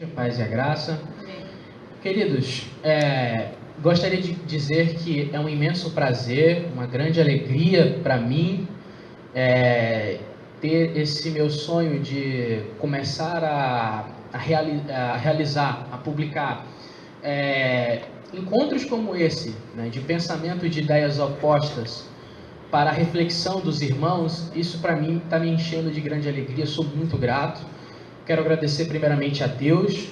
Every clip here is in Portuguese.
Paz e a graça. Queridos, gostaria de dizer que é um imenso prazer, uma grande alegria para mim ter esse meu sonho de começar a realizar, a publicar encontros como esse, né, de pensamento de ideias opostas para a reflexão dos irmãos. Isso para mim está me enchendo de grande alegria, sou muito grato. Quero agradecer primeiramente a Deus,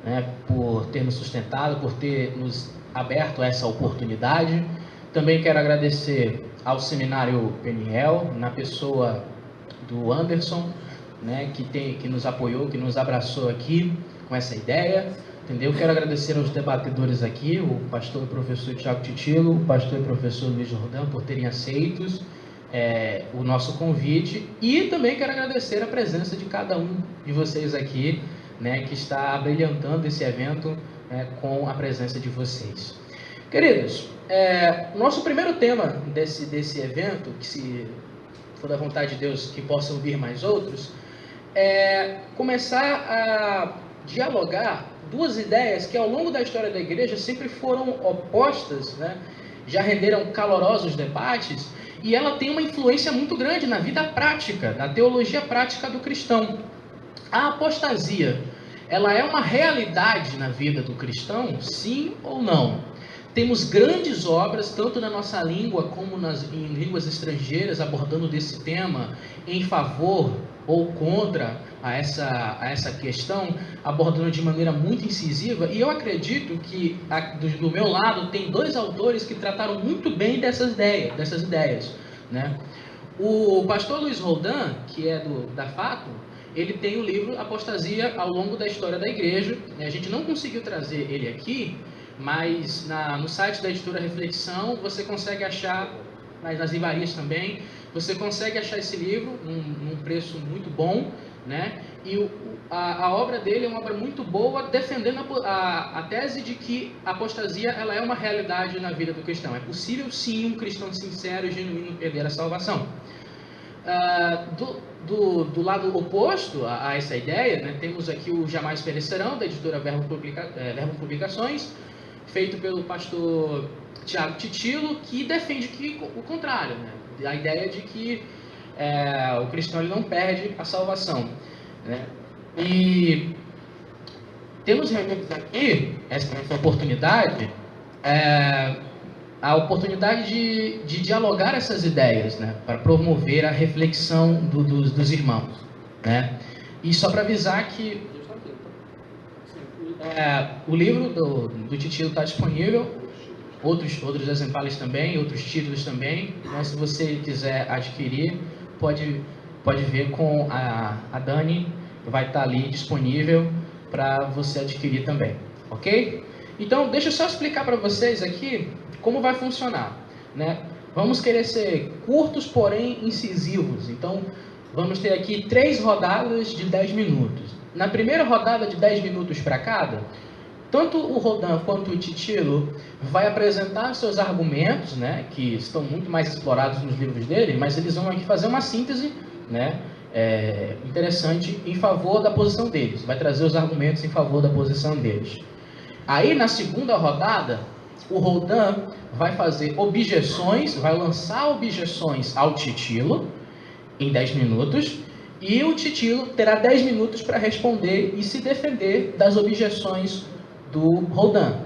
né, por ter nos sustentado, por ter nos aberto essa oportunidade. Também quero agradecer ao Seminário Peniel, na pessoa do Anderson, né, que nos apoiou, que nos abraçou aqui com essa ideia. Entendeu? Quero agradecer aos debatedores aqui, o pastor e professor Tiago Titilo, o pastor e professor Luiz Jordão, por terem aceito o nosso convite, e também quero agradecer a presença de cada um de vocês aqui, né, que está abrilhantando esse evento com a presença de vocês. Queridos, nosso primeiro tema desse evento, que se for da vontade de Deus que possam vir mais outros, é começar a dialogar duas ideias que ao longo da história da igreja sempre foram opostas, né? Já renderam calorosos debates, e ela tem uma influência muito grande na vida prática, na teologia prática do cristão. A apostasia, ela é uma realidade na vida do cristão, sim ou não? Temos grandes obras, tanto na nossa língua como em línguas estrangeiras, abordando desse tema, em favor ou contra essa questão, abordando de maneira muito incisiva. E eu acredito que do meu lado tem dois autores que trataram muito bem dessas ideias, né? O pastor Luiz Roldan, que é da Fato, ele tem o livro Apostasia ao longo da história da igreja. A gente não conseguiu trazer ele aqui, mas no site da editora Reflexão você consegue achar, nas livrarias também, você consegue achar esse livro num preço muito bom, né? E a obra dele é uma obra muito boa, defendendo a tese de que a apostasia ela é uma realidade na vida do cristão. É possível sim um cristão sincero e genuíno perder a salvação. Do lado oposto a essa ideia, né, temos aqui o Jamais Perecerão, da editora Verbo Publicações, feito pelo pastor Tiago Titilo, que defende o contrário, né? A ideia de que o cristão ele não perde a salvação, né? E temos reunidos aqui essa oportunidade, a oportunidade de dialogar essas ideias, né, para promover a reflexão dos irmãos, né? E só para avisar que o livro do Titilo está disponível, outros exemplares também, outros títulos também, mas se você quiser adquirir, pode ver com a Dani, vai estar ali disponível para você adquirir também, ok? Então, deixa eu só explicar para vocês aqui como vai funcionar, né? Vamos querer ser curtos, porém incisivos. Então, vamos ter aqui 3 rodadas de 10 minutos. Na primeira rodada de 10 minutos para cada, tanto o Roldan quanto o Titilo vai apresentar seus argumentos, né, que estão muito mais explorados nos livros dele, mas eles vão aqui fazer uma síntese, né, interessante em favor da posição deles. Vai trazer os argumentos em favor da posição deles. Aí, na segunda rodada, o Roldan vai fazer objeções, vai lançar objeções ao Titilo em 10 minutos, e o Titilo terá 10 minutos para responder e se defender das objeções do Roldan.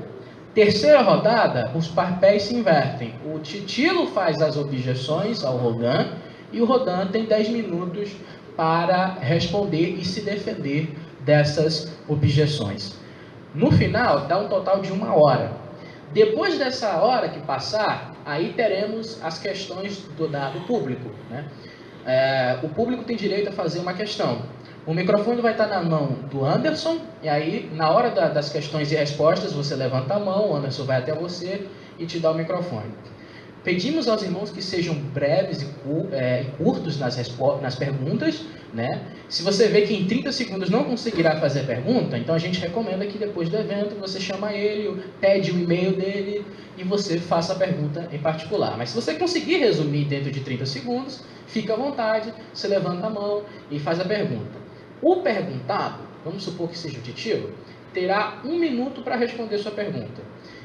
Terceira rodada, os papéis se invertem. O Titilo faz as objeções ao Roldan e o Roldan tem 10 minutos para responder e se defender dessas objeções. No final, dá um total de 1 hora. Depois dessa hora que passar, aí teremos as questões do público, né? O público tem direito a fazer uma questão. O microfone vai estar na mão do Anderson, e aí, na hora das questões e respostas, você levanta a mão, o Anderson vai até você e te dá o microfone. Pedimos aos irmãos que sejam breves e curtos nas perguntas, né? Se você vê que em 30 segundos não conseguirá fazer a pergunta, então a gente recomenda que depois do evento você chama ele, pede o e-mail dele e você faça a pergunta em particular. Mas se você conseguir resumir dentro de 30 segundos, fica à vontade, você levanta a mão e faz a pergunta. O perguntado, vamos supor que seja o titio, terá 1 minuto para responder sua pergunta.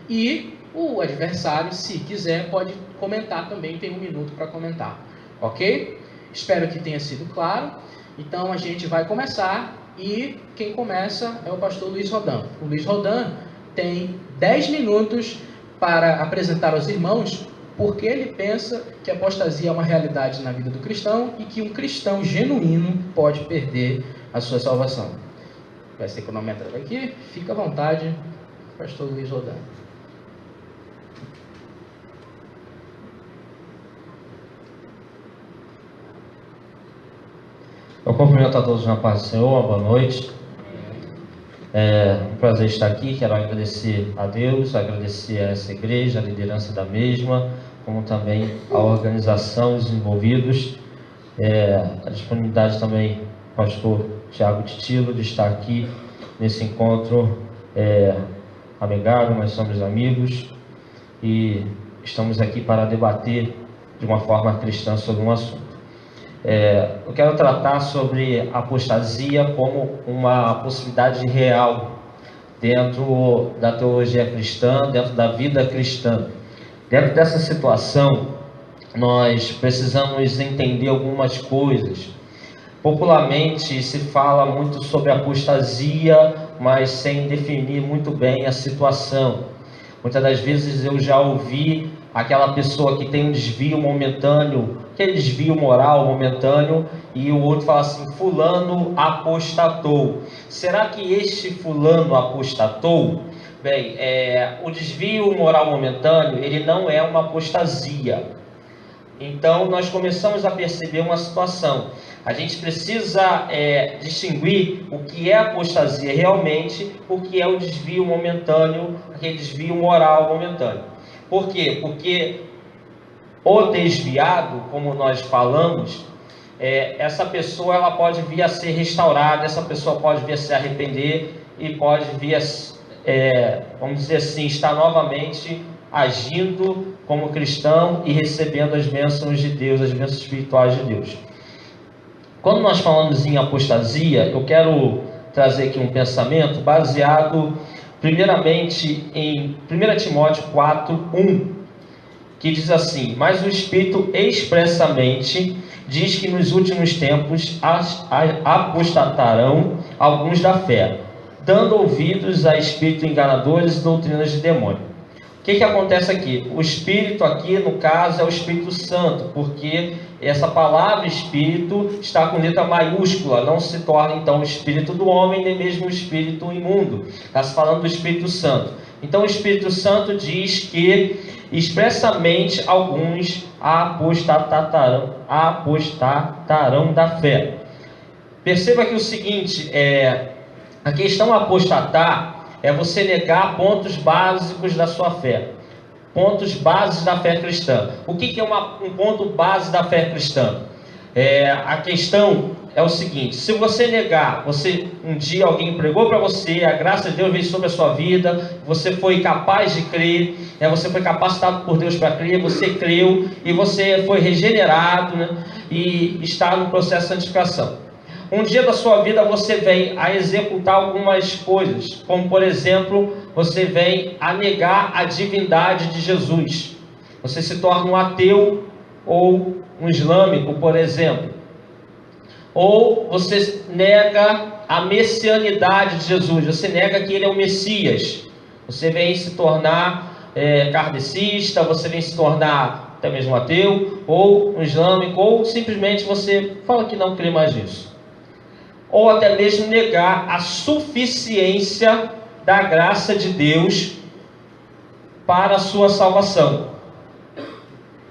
E o adversário, se quiser, pode comentar também, tem 1 minuto para comentar. Ok? Espero que tenha sido claro. Então a gente vai começar e quem começa é o pastor Luiz Rodan. O Luiz Rodan tem 10 minutos para apresentar aos irmãos porque ele pensa que a apostasia é uma realidade na vida do cristão e que um cristão genuíno pode perder a sua salvação. Vai ser cronometrado aqui, fica à vontade, pastor Luiz Rodan. Eu cumprimento a todos na paz do Senhor, boa noite. É um prazer estar aqui, quero agradecer a Deus, agradecer a essa igreja, a liderança da mesma, como também a organização, os envolvidos, a disponibilidade também do pastor Tiago Titilo de estar aqui nesse encontro amigável, nós somos amigos e estamos aqui para debater de uma forma cristã sobre um assunto. Eu quero tratar sobre a apostasia como uma possibilidade real dentro da teologia cristã, dentro da vida cristã. Dentro dessa situação, nós precisamos entender algumas coisas. Popularmente se fala muito sobre apostasia, mas sem definir muito bem a situação. Muitas das vezes eu já ouvi aquela pessoa que tem um desvio momentâneo, aquele desvio moral momentâneo, e o outro fala assim: fulano apostatou. Será que este fulano apostatou? Bem, o desvio moral momentâneo, ele não é uma apostasia. Então nós começamos a perceber uma situação. A gente precisa distinguir o que é apostasia realmente, o que é o desvio momentâneo, aquele desvio moral momentâneo. Por quê? Porque o desviado, como nós falamos, essa pessoa ela pode vir a ser restaurada, essa pessoa pode vir a se arrepender e pode vir a, vamos dizer assim, estar novamente agindo como cristão e recebendo as bênçãos de Deus, as bênçãos espirituais de Deus. Quando nós falamos em apostasia, eu quero trazer aqui um pensamento baseado primeiramente em 1 Timóteo 4:1, que diz assim: mas o Espírito expressamente diz que nos últimos tempos apostatarão alguns da fé, dando ouvidos a espíritos enganadores e doutrinas de demônio. O que acontece aqui? O Espírito aqui, no caso, é o Espírito Santo, porque essa palavra Espírito está com letra maiúscula, não se torna então o Espírito do homem, nem mesmo o Espírito imundo. Está se falando do Espírito Santo. Então o Espírito Santo diz que expressamente alguns apostatarão da fé. Perceba aqui o seguinte, a questão apostatar é você negar pontos básicos da sua fé. Pontos básicos da fé cristã. O que é um ponto base da fé cristã? A questão é o seguinte: se você negar, um dia alguém pregou para você, a graça de Deus veio sobre a sua vida, você foi capaz de crer, você foi capacitado por Deus para crer, você creu e você foi regenerado, e está no processo de santificação. Um dia da sua vida você vem a executar algumas coisas, como por exemplo, você vem a negar a divindade de Jesus. Você se torna um ateu ou um islâmico, por exemplo. Ou você nega a messianidade de Jesus, você nega que ele é o Messias. Você vem se tornar kardecista, você vem se tornar até mesmo ateu, ou um islâmico, ou simplesmente você fala que não crê mais nisso. Ou até mesmo negar a suficiência da graça de Deus para a sua salvação.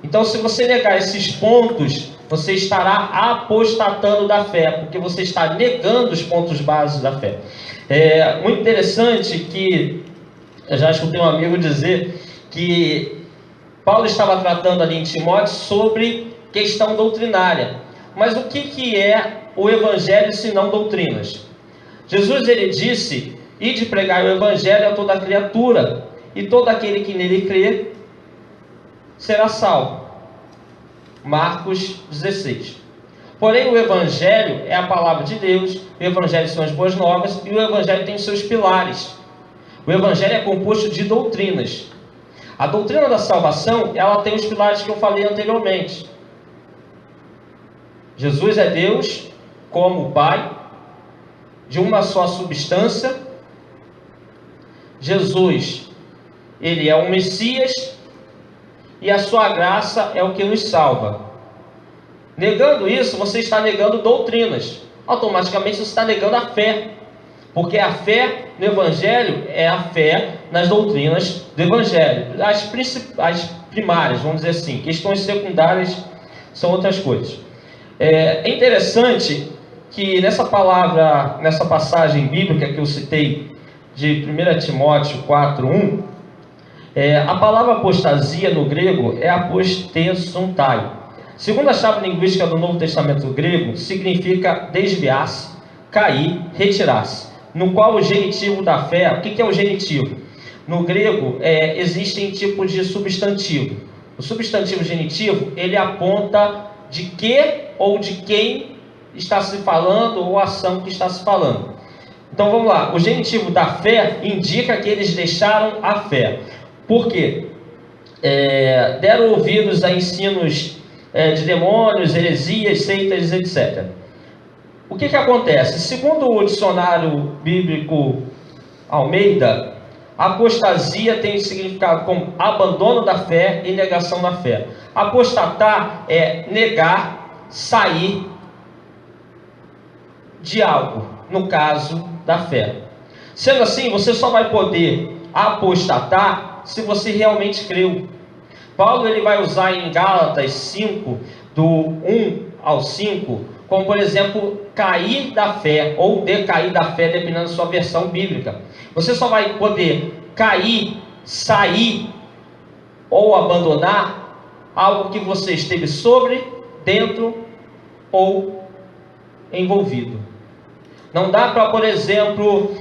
Então, se você negar esses pontos, você estará apostatando da fé, porque você está negando os pontos básicos da fé. É muito interessante que eu já escutei um amigo dizer que Paulo estava tratando ali em Timóteo sobre questão doutrinária. Mas o que é o evangelho se não doutrinas? Jesus ele disse: ide pregar o evangelho a toda criatura, e todo aquele que nele crê será salvo. Marcos 16. Porém, o Evangelho é a palavra de Deus, o Evangelho são as boas novas, e o Evangelho tem seus pilares. O Evangelho é composto de doutrinas. A doutrina da salvação, ela tem os pilares que eu falei anteriormente. Jesus é Deus, como o Pai, de uma só substância. Jesus, ele é o Messias, e a sua graça é o que nos salva. Negando isso, você está negando doutrinas. Automaticamente você está negando a fé. Porque a fé no Evangelho é a fé nas doutrinas do Evangelho. As primárias, vamos dizer assim. Questões secundárias são outras coisas. É interessante que nessa passagem bíblica que eu citei de 1 Timóteo 4:1, a palavra apostasia no grego é apostesontai. Segundo a chave linguística do Novo Testamento grego, significa desviar-se, cair, retirar-se. No qual o genitivo da fé, o que é o genitivo? No grego, existem tipos de substantivo. O substantivo genitivo, ele aponta de que ou de quem está se falando ou a ação que está se falando. Então vamos lá, o genitivo da fé indica que eles deixaram a fé. Por quê? Deram ouvidos a ensinos de demônios, heresias, seitas, etc. O que acontece? Segundo o dicionário bíblico Almeida, apostasia tem significado como abandono da fé e negação da fé. Apostatar é negar, sair de algo, no caso da fé. Sendo assim, você só vai poder apostatar se você realmente creu. Paulo ele vai usar em Gálatas 5, do 1 ao 5, como por exemplo, cair da fé, ou decair da fé, dependendo da sua versão bíblica. Você só vai poder cair, sair, ou abandonar algo que você esteve sobre, dentro, ou envolvido. Não dá para, por exemplo,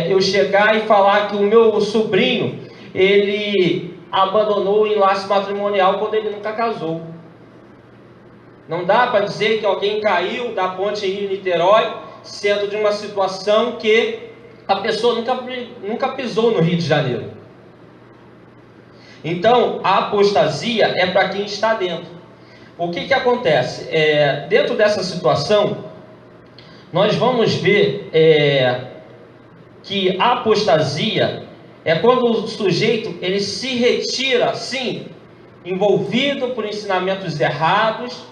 eu chegar e falar que o meu sobrinho, ele abandonou o enlace matrimonial quando ele nunca casou. Não dá para dizer que alguém caiu da ponte Rio-Niterói, sendo de uma situação que a pessoa nunca pisou no Rio de Janeiro. Então, a apostasia é para quem está dentro. O que acontece? Dentro dessa situação, nós vamos ver que a apostasia é quando o sujeito ele se retira, sim, envolvido por ensinamentos errados,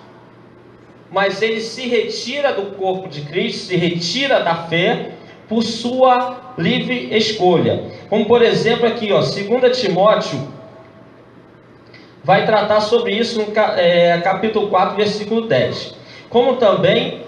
mas ele se retira do corpo de Cristo, se retira da fé por sua livre escolha. Como por exemplo aqui, 2 Timóteo vai tratar sobre isso no capítulo 4, versículo 10. Como também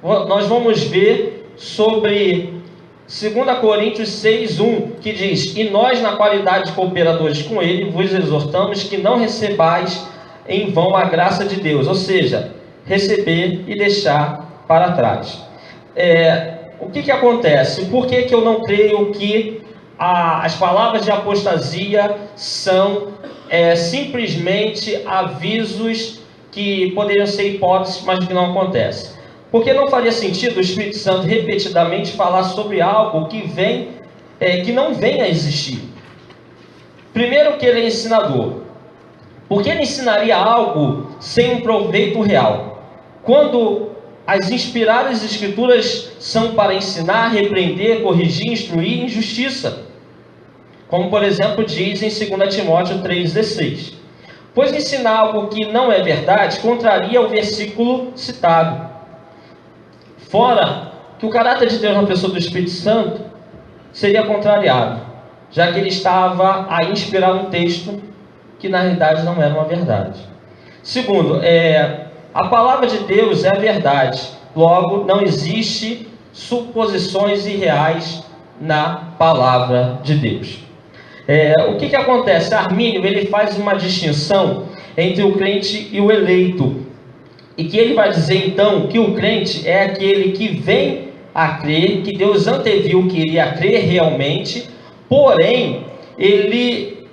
nós vamos ver sobre 2 Coríntios 6:1, que diz: e nós, na qualidade de cooperadores com ele, vos exortamos que não recebais em vão a graça de Deus, ou seja, receber e deixar para trás. O que acontece? Por que eu não creio que as palavras de apostasia são simplesmente avisos que poderiam ser hipóteses, mas que não acontecem? Porque não faria sentido o Espírito Santo repetidamente falar sobre algo que não vem a existir. Primeiro, que ele é ensinador. Porque ele ensinaria algo sem um proveito real? Quando as inspiradas escrituras são para ensinar, repreender, corrigir, instruir em justiça. Como por exemplo diz em 2 Timóteo 3,16. Pois ensinar algo que não é verdade contraria o versículo citado. Fora que o caráter de Deus na pessoa do Espírito Santo seria contrariado, já que ele estava a inspirar um texto que na realidade não era uma verdade. Segundo, a palavra de Deus é a verdade, logo não existe suposições irreais na palavra de Deus. O que acontece? Armínio ele faz uma distinção entre o crente e o eleito. E que ele vai dizer então que o crente é aquele que vem a crer, que Deus anteviu que iria crer realmente, porém, ele,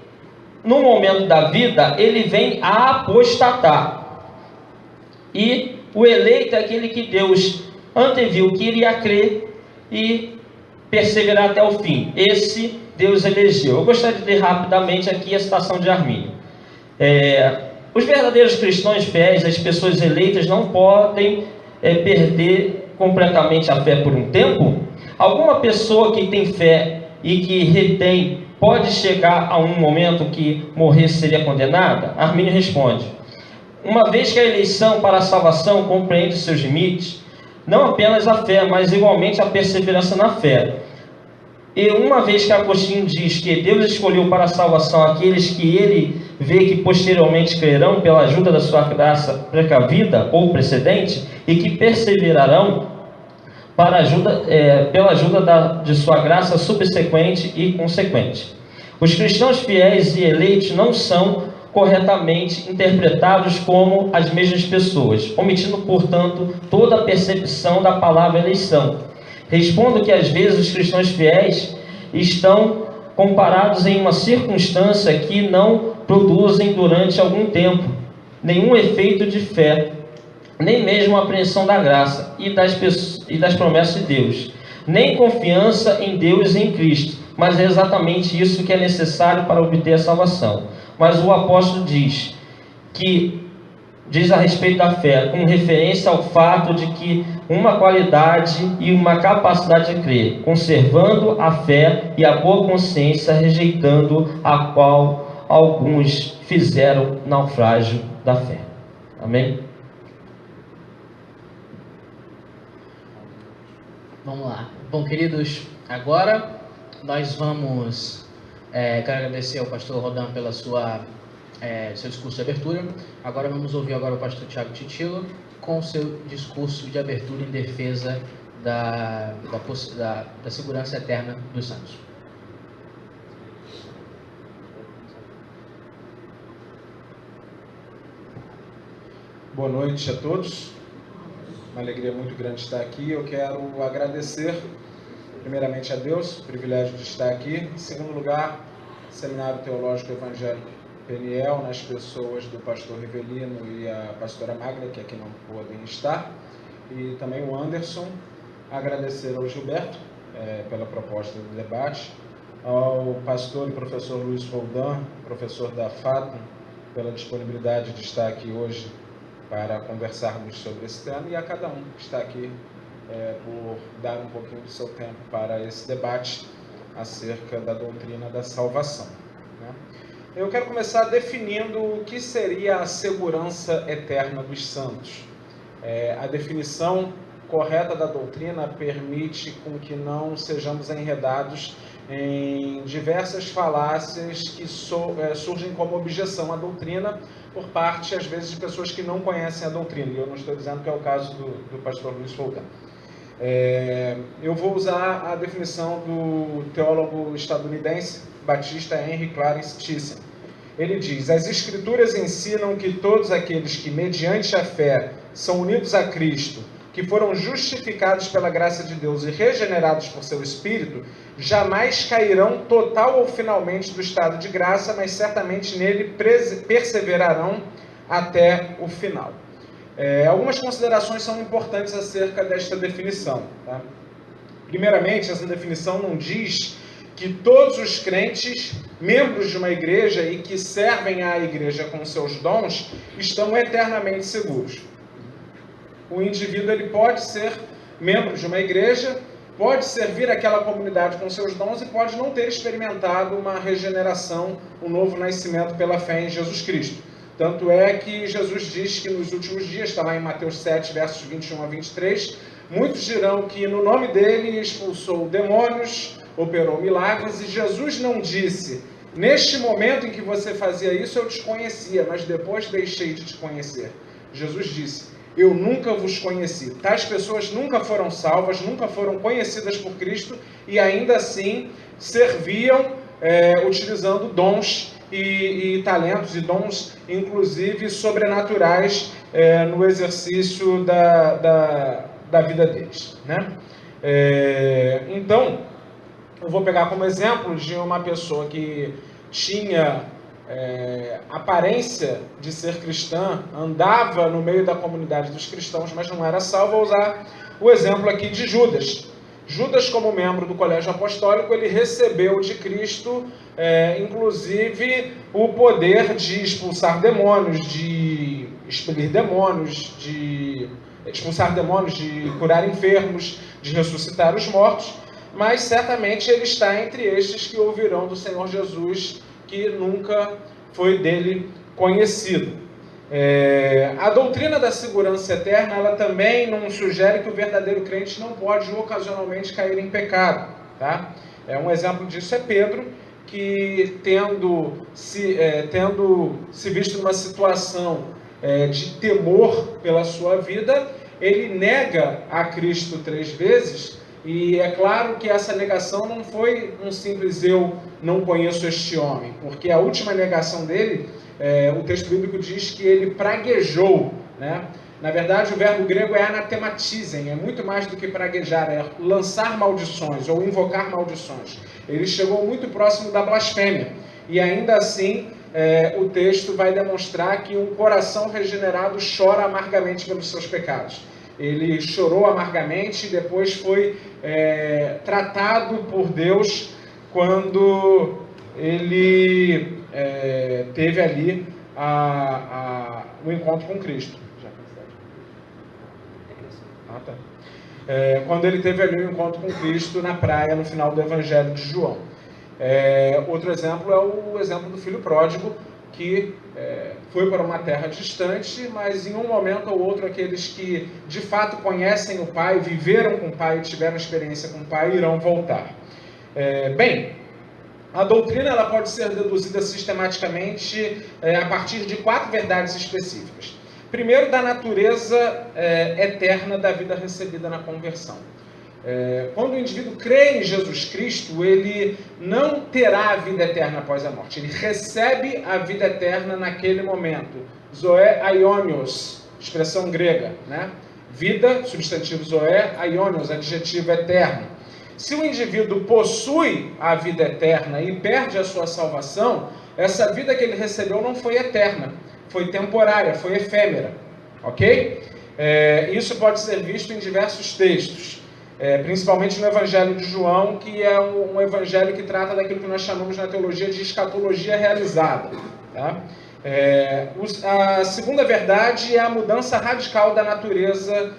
no momento da vida, ele vem a apostatar. E o eleito é aquele que Deus anteviu que iria crer e perseverar até o fim. Esse Deus elegeu. Eu gostaria de ler rapidamente aqui a citação de Armínio. Os verdadeiros cristãos fiéis, as pessoas eleitas, não podem perder completamente a fé por um tempo. Alguma pessoa que tem fé e que retém pode chegar a um momento que morrer seria condenada? Armínio responde: uma vez que a eleição para a salvação compreende seus limites, não apenas a fé, mas igualmente a perseverança na fé. E uma vez que Agostinho diz que Deus escolheu para a salvação aqueles que ele vê que posteriormente crerão pela ajuda da sua graça precavida ou precedente e que perseverarão para pela ajuda de sua graça subsequente e consequente. Os cristãos fiéis e eleitos não são corretamente interpretados como as mesmas pessoas, omitindo, portanto, toda a percepção da palavra eleição. Respondo que às vezes os cristãos fiéis estão comparados em uma circunstância que não produzem durante algum tempo nenhum efeito de fé, nem mesmo a apreensão da graça e das promessas de Deus, nem confiança em Deus e em Cristo, mas é exatamente isso que é necessário para obter a salvação. Mas o apóstolo diz a respeito da fé, com referência ao fato de que uma qualidade e uma capacidade de crer, conservando a fé e a boa consciência, rejeitando a qual alguns fizeram naufrágio da fé. Amém? Vamos lá. Bom, queridos, agora nós vamos quero agradecer ao pastor Rodan pela seu discurso de abertura. Agora vamos ouvir o pastor Tiago Titilo com o seu discurso de abertura em defesa da segurança eterna dos santos. Boa noite a todos. Uma alegria muito grande estar aqui. Eu quero agradecer primeiramente a Deus o privilégio de estar aqui. Em segundo lugar, Seminário Teológico Evangélico Peniel, nas pessoas do pastor Rivelino e a pastora Magda, que aqui não podem estar, e também o Anderson. Agradecer ao Gilberto pela proposta do debate, ao pastor e professor Luiz Roldan, professor da FATM, pela disponibilidade de estar aqui hoje para conversarmos sobre esse tema, e a cada um que está aqui por dar um pouquinho do seu tempo para esse debate acerca da doutrina da salvação. Eu quero começar definindo o que seria a segurança eterna dos santos. A definição correta da doutrina permite com que não sejamos enredados em diversas falácias que surgem como objeção à doutrina por parte, às vezes, de pessoas que não conhecem a doutrina. E eu não estou dizendo que é o caso do pastor Luiz Roldan. Eu vou usar a definição do teólogo estadunidense batista Henry Clarence Thyssen. Ele diz: as Escrituras ensinam que todos aqueles que, mediante a fé, são unidos a Cristo, que foram justificados pela graça de Deus e regenerados por seu Espírito, jamais cairão total ou finalmente do estado de graça, mas certamente nele perseverarão até o final. Algumas considerações são importantes acerca desta definição. Tá? Primeiramente, essa definição não diz que todos os crentes, membros de uma igreja e que servem à igreja com seus dons, estão eternamente seguros. O indivíduo ele pode ser membro de uma igreja, pode servir aquela comunidade com seus dons e pode não ter experimentado uma regeneração, um novo nascimento pela fé em Jesus Cristo. Tanto é que Jesus diz que nos últimos dias, está lá em Mateus 7, versos 21 a 23, muitos dirão que no nome dele expulsou demônios, operou milagres, e Jesus não disse: neste momento em que você fazia isso eu te conhecia, mas depois deixei de te conhecer. Jesus disse: eu nunca vos conheci. Tais pessoas nunca foram salvas, nunca foram conhecidas por Cristo e ainda assim serviam utilizando dons e talentos e dons, inclusive sobrenaturais, no exercício da vida deles. Né? Então, eu vou pegar como exemplo de uma pessoa que tinha aparência de ser cristã, andava no meio da comunidade dos cristãos, mas não era salvo. Vou usar o exemplo aqui de Judas. Judas, como membro do colégio apostólico, ele recebeu de Cristo, inclusive, o poder de expulsar demônios, de expelir demônios, de expulsar demônios, de curar enfermos, de ressuscitar os mortos, mas certamente ele está entre estes que ouvirão do Senhor Jesus, que nunca foi dele conhecido. A doutrina da segurança eterna, ela também não sugere que o verdadeiro crente não pode ocasionalmente cair em pecado, tá? Um exemplo disso é Pedro, que tendo se visto numa situação de temor pela sua vida, ele nega a Cristo 3 vezes, e é claro que essa negação não foi um simples eu não conheço este homem, porque a última negação dele, o texto bíblico diz que ele praguejou, né? Na verdade, o verbo grego é anatematizem, é muito mais do que praguejar, é lançar maldições ou invocar maldições. Ele chegou muito próximo da blasfêmia, e ainda assim o texto vai demonstrar que um coração regenerado chora amargamente pelos seus pecados. Ele chorou amargamente e depois foi tratado por Deus quando ele teve ali o encontro com Cristo. Quando ele teve ali o encontro com Cristo na praia, no final do Evangelho de João. Outro exemplo é o exemplo do filho pródigo, que foi para uma terra distante, mas em um momento ou outro aqueles que de fato conhecem o Pai, viveram com o Pai e tiveram experiência com o Pai, irão voltar. Bem, a doutrina ela pode ser deduzida sistematicamente a partir de 4 verdades específicas. Primeiro, da natureza eterna da vida recebida na conversão. Quando o indivíduo crê em Jesus Cristo, ele não terá a vida eterna após a morte. Ele recebe a vida eterna naquele momento. Zoé aionios, expressão grega, né? Vida, substantivo zoé, aionios, adjetivo eterno. Se o indivíduo possui a vida eterna e perde a sua salvação, essa vida que ele recebeu não foi eterna, foi temporária, foi efêmera, ok? Isso pode ser visto em diversos textos, principalmente no Evangelho de João, que é um evangelho que trata daquilo que nós chamamos na teologia de escatologia realizada, tá? A segunda verdade é a mudança radical da natureza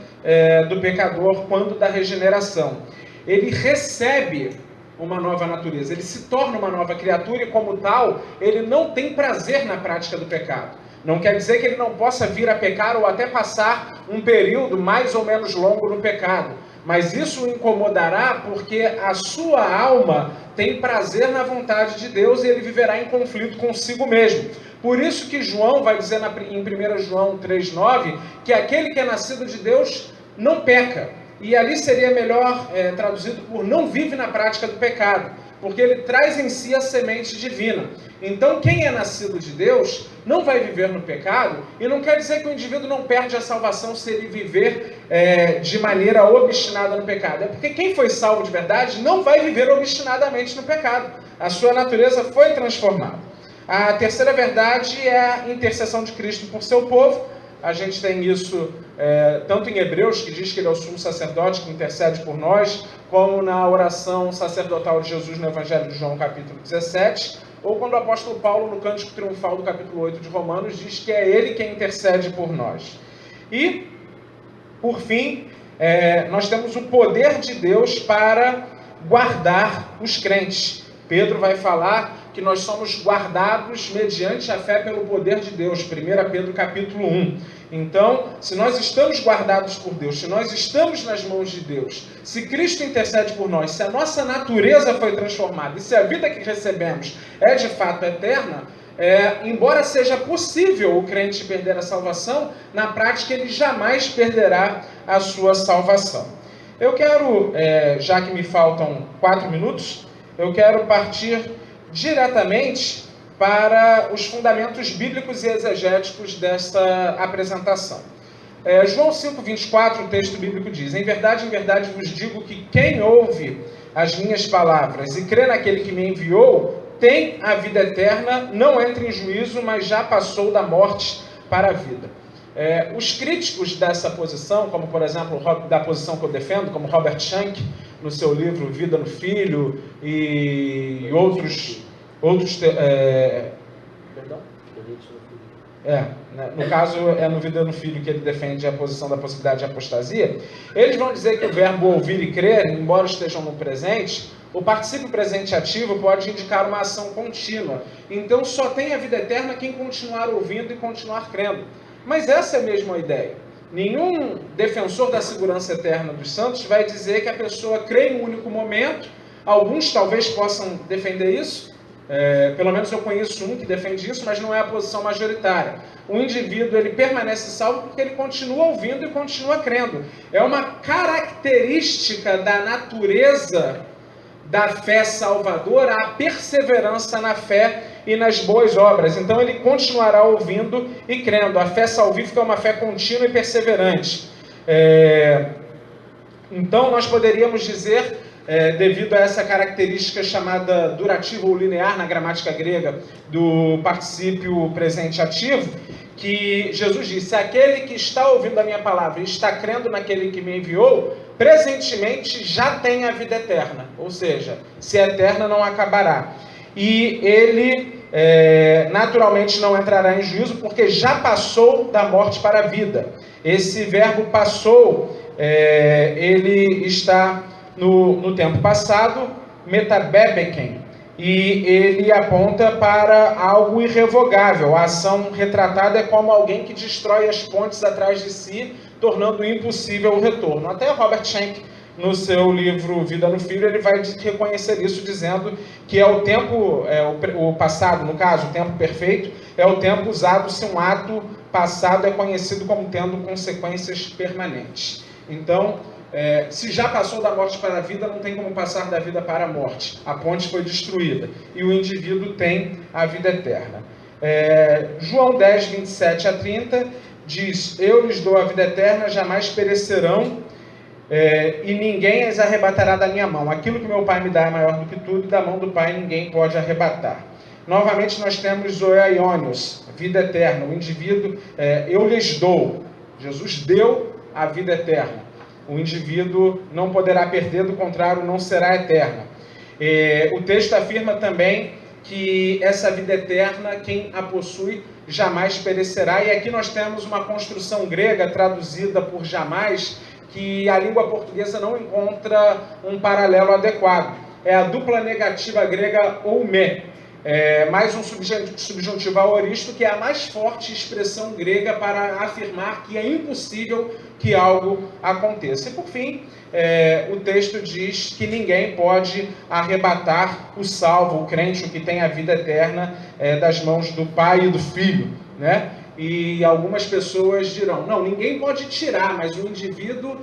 do pecador quando da regeneração. Ele recebe uma nova natureza, ele se torna uma nova criatura e, como tal, ele não tem prazer na prática do pecado. Não quer dizer que ele não possa vir a pecar ou até passar um período mais ou menos longo no pecado, mas isso o incomodará porque a sua alma tem prazer na vontade de Deus e ele viverá em conflito consigo mesmo. Por isso que João vai dizer em 1 João 3,9 que aquele que é nascido de Deus não peca. E ali seria melhor traduzido por não vive na prática do pecado, porque ele traz em si a semente divina. Então, quem é nascido de Deus não vai viver no pecado, e não quer dizer que o indivíduo não perde a salvação se ele viver de maneira obstinada no pecado. É porque quem foi salvo de verdade não vai viver obstinadamente no pecado. A sua natureza foi transformada. A terceira verdade é a intercessão de Cristo por seu povo. A gente tem isso tanto em Hebreus, que diz que ele é o sumo sacerdote que intercede por nós, como na oração sacerdotal de Jesus no Evangelho de João, capítulo 17, ou quando o apóstolo Paulo, no Cântico Triunfal do capítulo 8 de Romanos, diz que é ele quem intercede por nós. E, por fim, nós temos o poder de Deus para guardar os crentes. Pedro vai falar que nós somos guardados mediante a fé pelo poder de Deus, 1 Pedro capítulo 1. Então, se nós estamos guardados por Deus, se nós estamos nas mãos de Deus, se Cristo intercede por nós, se a nossa natureza foi transformada e se a vida que recebemos é de fato eterna, embora seja possível o crente perder a salvação, na prática ele jamais perderá a sua salvação. Eu quero, já que me faltam 4 minutos, eu quero partir diretamente para os fundamentos bíblicos e exegéticos desta apresentação. João 5,24, o texto bíblico diz: em verdade vos digo que quem ouve as minhas palavras e crê naquele que me enviou, tem a vida eterna, não entra em juízo, mas já passou da morte para a vida. Os críticos dessa posição, como por exemplo da posição que eu defendo, como Robert Shank, no seu livro Vida no Filho, e outros no caso é no Vida no Filho que ele defende a posição da possibilidade de apostasia, eles vão dizer que o verbo ouvir e crer, embora estejam no presente, o particípio presente ativo pode indicar uma ação contínua. Então só tem a vida eterna quem continuar ouvindo e continuar crendo. Mas essa é mesmo a ideia. Nenhum defensor da segurança eterna dos santos vai dizer que a pessoa crê em um único momento. Alguns talvez possam defender isso. Pelo menos eu conheço um que defende isso, mas não é a posição majoritária. O indivíduo ele permanece salvo porque ele continua ouvindo e continua crendo. É uma característica da natureza da fé salvadora a perseverança na fé e nas boas obras. Então ele continuará ouvindo e crendo. A fé salvífica é uma fé contínua e perseverante. Então nós poderíamos dizer, devido a essa característica chamada durativa ou linear na gramática grega do particípio presente ativo, que Jesus disse: aquele que está ouvindo a minha palavra e está crendo naquele que me enviou, presentemente já tem a vida eterna. Ou seja, se é eterna, não acabará. E ele naturalmente não entrará em juízo, porque já passou da morte para a vida. Esse verbo passou, ele está no tempo passado, metabebeken, e ele aponta para algo irrevogável. A ação retratada é como alguém que destrói as pontes atrás de si, tornando impossível o retorno. Até Robert Shank, no seu livro Vida no Filho, ele vai reconhecer isso, dizendo que é o tempo, o passado, no caso, o tempo perfeito, é o tempo usado se um ato passado é conhecido como tendo consequências permanentes. Então, se já passou da morte para a vida, não tem como passar da vida para a morte. A ponte foi destruída e o indivíduo tem a vida eterna. João 10, 27 a 30 diz: eu lhes dou a vida eterna, jamais perecerão, e ninguém as arrebatará da minha mão. Aquilo que meu Pai me dá é maior do que tudo, e da mão do Pai ninguém pode arrebatar. Novamente nós temos zoaionios, vida eterna. O indivíduo, eu lhes dou. Jesus deu a vida eterna. O indivíduo não poderá perder, do contrário, não será eterna. O texto afirma também que essa vida eterna, quem a possui, jamais perecerá. E aqui nós temos uma construção grega traduzida por jamais, que a língua portuguesa não encontra um paralelo adequado. É a dupla negativa grega oume, mais um subjuntivo aoristo, que é a mais forte expressão grega para afirmar que é impossível que algo aconteça. E por fim, o texto diz que ninguém pode arrebatar o salvo, o crente, o que tem a vida eterna, das mãos do Pai e do Filho, né? E algumas pessoas dirão: não, ninguém pode tirar, mas o indivíduo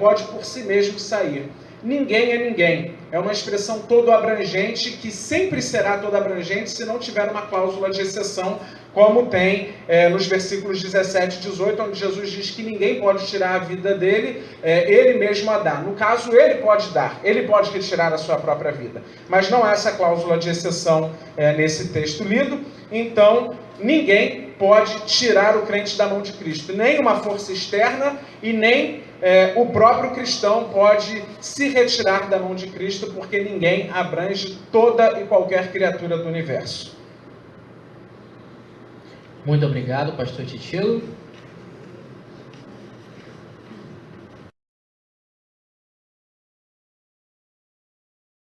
pode por si mesmo sair. Ninguém é ninguém. É uma expressão todo abrangente, que sempre será todo abrangente se não tiver uma cláusula de exceção, como tem nos versículos 17 e 18, onde Jesus diz que ninguém pode tirar a vida dele, ele mesmo a dá. No caso, ele pode dar, ele pode retirar a sua própria vida. Mas não há essa cláusula de exceção nesse texto lido. Então, ninguém pode tirar o crente da mão de Cristo. Nem uma força externa e nem o próprio cristão pode se retirar da mão de Cristo, porque ninguém abrange toda e qualquer criatura do universo. Muito obrigado, pastor Titilo.